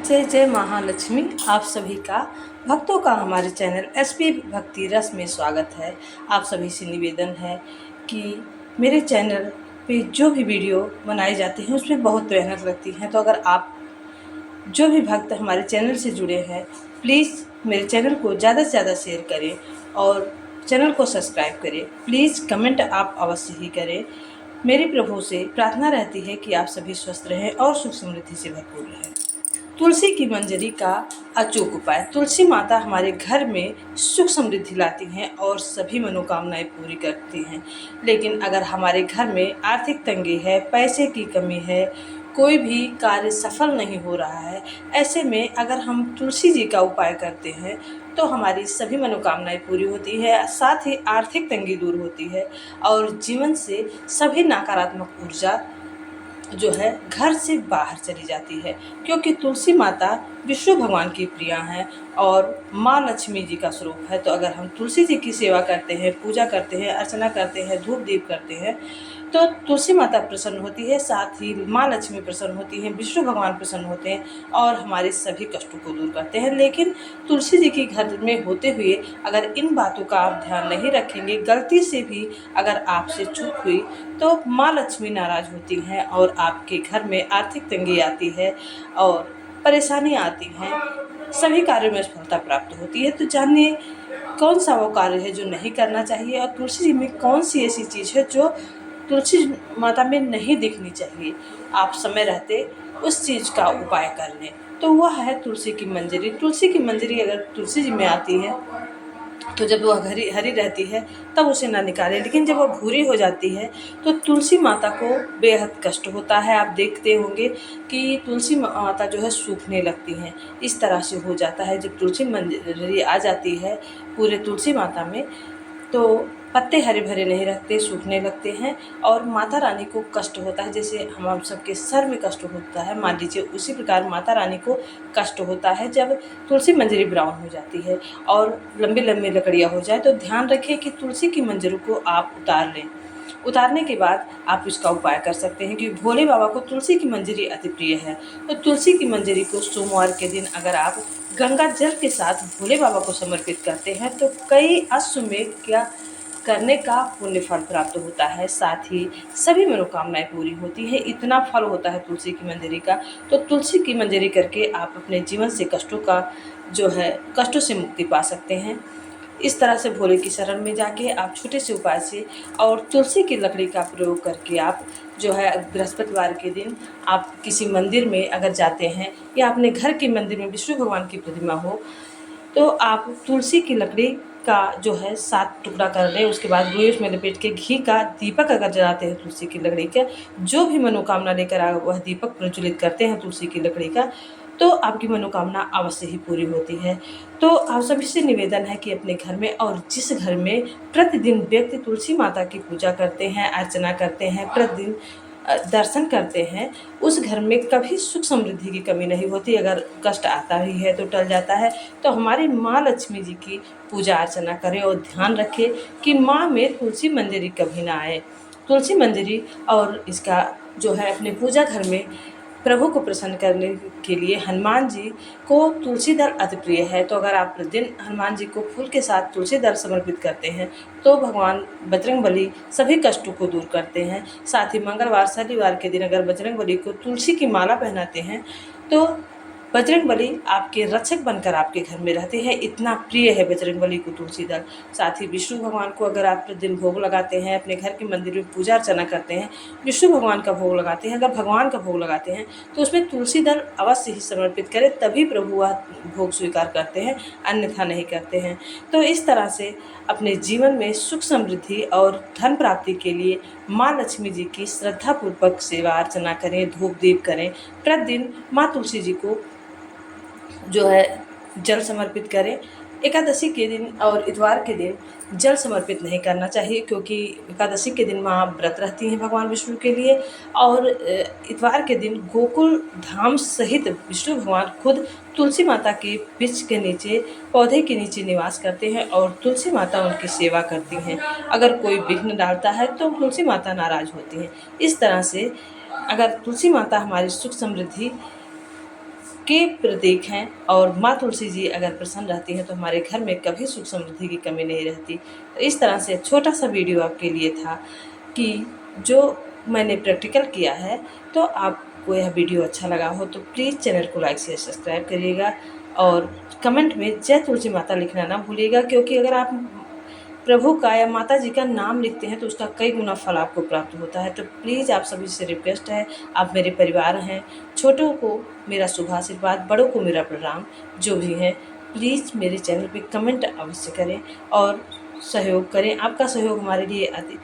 जय जय महालक्ष्मी। आप सभी का भक्तों का हमारे चैनल एसपी भक्ति रस में स्वागत है। आप सभी से निवेदन है कि मेरे चैनल पे जो भी वीडियो बनाए जाते हैं उसमें बहुत मेहनत लगती है, तो अगर आप जो भी भक्त हमारे चैनल से जुड़े हैं प्लीज़ मेरे चैनल को ज़्यादा से ज़्यादा शेयर करें और चैनल को सब्सक्राइब करें। प्लीज़ कमेंट आप अवश्य ही करें। मेरी प्रभु से प्रार्थना रहती है कि आप सभी स्वस्थ रहें और सुख समृद्धि से भरपूर रहें। तुलसी की मंजरी का अचूक उपाय। तुलसी माता हमारे घर में सुख समृद्धि लाती हैं और सभी मनोकामनाएं पूरी करती हैं। लेकिन अगर हमारे घर में आर्थिक तंगी है, पैसे की कमी है, कोई भी कार्य सफल नहीं हो रहा है, ऐसे में अगर हम तुलसी जी का उपाय करते हैं तो हमारी सभी मनोकामनाएं पूरी होती है, साथ ही आर्थिक तंगी दूर होती है और जीवन से सभी नकारात्मक ऊर्जा जो है घर से बाहर चली जाती है। क्योंकि तुलसी माता विष्णु भगवान की प्रिया हैं और माँ लक्ष्मी जी का स्वरूप है। तो अगर हम तुलसी जी की सेवा करते हैं, पूजा करते हैं, अर्चना करते हैं, धूप दीप करते हैं तो तुलसी माता प्रसन्न होती है, साथ ही माँ लक्ष्मी प्रसन्न होती हैं, विष्णु भगवान प्रसन्न होते हैं और हमारे सभी कष्टों को दूर करते हैं। लेकिन तुलसी जी के घर में होते हुए अगर इन बातों का आप ध्यान नहीं रखेंगे, गलती से भी अगर आपसे चूक हुई तो माँ लक्ष्मी नाराज होती हैं और आपके घर में आर्थिक तंगी आती है और परेशानी आती हैं, सभी कार्यों में सफलता प्राप्त होती है। तो जानिए कौन सा वो कार्य है जो नहीं करना चाहिए और तुलसी जी में कौन सी ऐसी चीज़ है जो तुलसी माता में नहीं दिखनी चाहिए। आप समय रहते उस चीज़ का उपाय कर लें। तो वह है तुलसी की मंजरी। तुलसी की मंजरी अगर तुलसी जी में आती है तो जब वह हरी हरी रहती है तब उसे ना निकालें, लेकिन जब वह भूरी हो जाती है तो तुलसी माता को बेहद कष्ट होता है। आप देखते होंगे कि तुलसी माता जो है सूखने लगती हैं, इस तरह से हो जाता है। जब तुलसी मंजरी आ जाती है पूरे तुलसी माता में तो पत्ते हरे भरे नहीं रहते, सूखने लगते हैं और माता रानी को कष्ट होता है। जैसे हम सबके सर में कष्ट होता है, मान लीजिए उसी प्रकार माता रानी को कष्ट होता है जब तुलसी मंजरी ब्राउन हो जाती है और लंबी लंबी लकड़ियाँ हो जाए। तो ध्यान रखें कि तुलसी की मंजरी को आप उतार लें। उतारने के बाद आप इसका उपाय कर सकते हैं, क्योंकि भोले बाबा को तुलसी की मंजरी अति प्रिय है। तो तुलसी की मंजरी को सोमवार के दिन अगर आप गंगा जल के साथ भोले बाबा को समर्पित करते हैं तो कई अश्वमेध क्या करने का पुण्य फल प्राप्त होता है, साथ ही सभी मनोकामनाएं पूरी होती है। इतना फल होता है तुलसी की मंजरी का। तो तुलसी की मंजरी करके आप अपने जीवन से कष्टों का जो है कष्टों से मुक्ति पा सकते हैं। इस तरह से भोले की शरण में जाके आप छोटे से उपाय से और तुलसी की लकड़ी का प्रयोग करके आप जो है बृहस्पतिवार के दिन आप किसी मंदिर में अगर जाते हैं या अपने घर के मंदिर में विष्णु भगवान की प्रतिमा हो तो आप तुलसी की लकड़ी का जो है 7 टुकड़ा कर लें। उसके बाद लोहे उसमें लपेट के घी का दीपक अगर जलाते हैं तुलसी की लकड़ी का, जो भी मनोकामना लेकर आ वह दीपक प्रज्वलित करते हैं तुलसी की लकड़ी का, तो आपकी मनोकामना अवश्य ही पूरी होती है। तो आप सभी से निवेदन है कि अपने घर में और जिस घर में प्रतिदिन व्यक्ति तुलसी माता की पूजा करते हैं, अर्चना करते हैं, प्रतिदिन दर्शन करते हैं, उस घर में कभी सुख समृद्धि की कमी नहीं होती। अगर कष्ट आता ही है तो टल जाता है। तो हमारी माँ लक्ष्मी जी की पूजा अर्चना करें और ध्यान रखें कि माँ में तुलसी मंजरी कभी ना आए। तुलसी मंजरी और इसका जो है अपने पूजा घर में प्रभु को प्रसन्न करने के लिए हनुमान जी को तुलसी दल अति प्रिय है। तो अगर आप प्रतिदिन हनुमान जी को फूल के साथ तुलसी दल समर्पित करते हैं तो भगवान बजरंगबली सभी कष्टों को दूर करते हैं। साथ ही मंगलवार शनिवार के दिन अगर बजरंगबली को तुलसी की माला पहनाते हैं तो बजरंगबली आपके रक्षक बनकर आपके घर में रहते हैं। इतना प्रिय है बजरंगबली को तुलसी दल। साथ ही विष्णु भगवान को अगर आप प्रतिदिन भोग लगाते हैं, अपने घर के मंदिर में पूजा अर्चना करते हैं, विष्णु भगवान का भोग लगाते हैं, अगर भगवान का भोग लगाते हैं तो उसमें तुलसी दल अवश्य ही समर्पित करें, तभी प्रभु वह भोग स्वीकार करते हैं, अन्यथा नहीं करते हैं। तो इस तरह से अपने जीवन में सुख समृद्धि और धन प्राप्ति के लिए माँ लक्ष्मी जी की श्रद्धापूर्वक सेवा अर्चना करें, धूप दीप करें। प्रतिदिन माँ तुलसी जी को जो है जल समर्पित करें। एकादशी के दिन और इतवार के दिन जल समर्पित नहीं करना चाहिए, क्योंकि एकादशी के दिन माँ व्रत रहती हैं भगवान विष्णु के लिए और इतवार के दिन गोकुल धाम सहित विष्णु भगवान खुद तुलसी माता के वृक्ष के नीचे, पौधे के नीचे निवास करते हैं और तुलसी माता उनकी सेवा करती हैं। अगर कोई विघ्न डालता है तो तुलसी माता नाराज होती हैं। इस तरह से अगर तुलसी माता हमारी सुख समृद्धि के प्रतीक हैं और माँ तुलसी जी अगर प्रसन्न रहती हैं तो हमारे घर में कभी सुख समृद्धि की कमी नहीं रहती। तो इस तरह से छोटा सा वीडियो आपके लिए था कि जो मैंने प्रैक्टिकल किया है। तो आपको यह वीडियो अच्छा लगा हो तो प्लीज़ चैनल को लाइक शेयर सब्सक्राइब करिएगा और कमेंट में जय तुलसी माता लिखना ना भूलिएगा, क्योंकि अगर आप प्रभु का या माता जी का नाम लिखते हैं तो उसका कई गुना फल आपको प्राप्त होता है। तो प्लीज़ आप सभी से रिक्वेस्ट है, आप मेरे परिवार हैं, छोटों को मेरा शुभ आशीर्वाद, बड़ों को मेरा प्रणाम। जो भी हैं प्लीज़ मेरे चैनल पे कमेंट अवश्य करें और सहयोग करें। आपका सहयोग हमारे लिए अति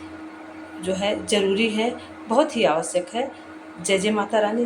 जो है ज़रूरी है, बहुत ही आवश्यक है। जय जय माता रानी।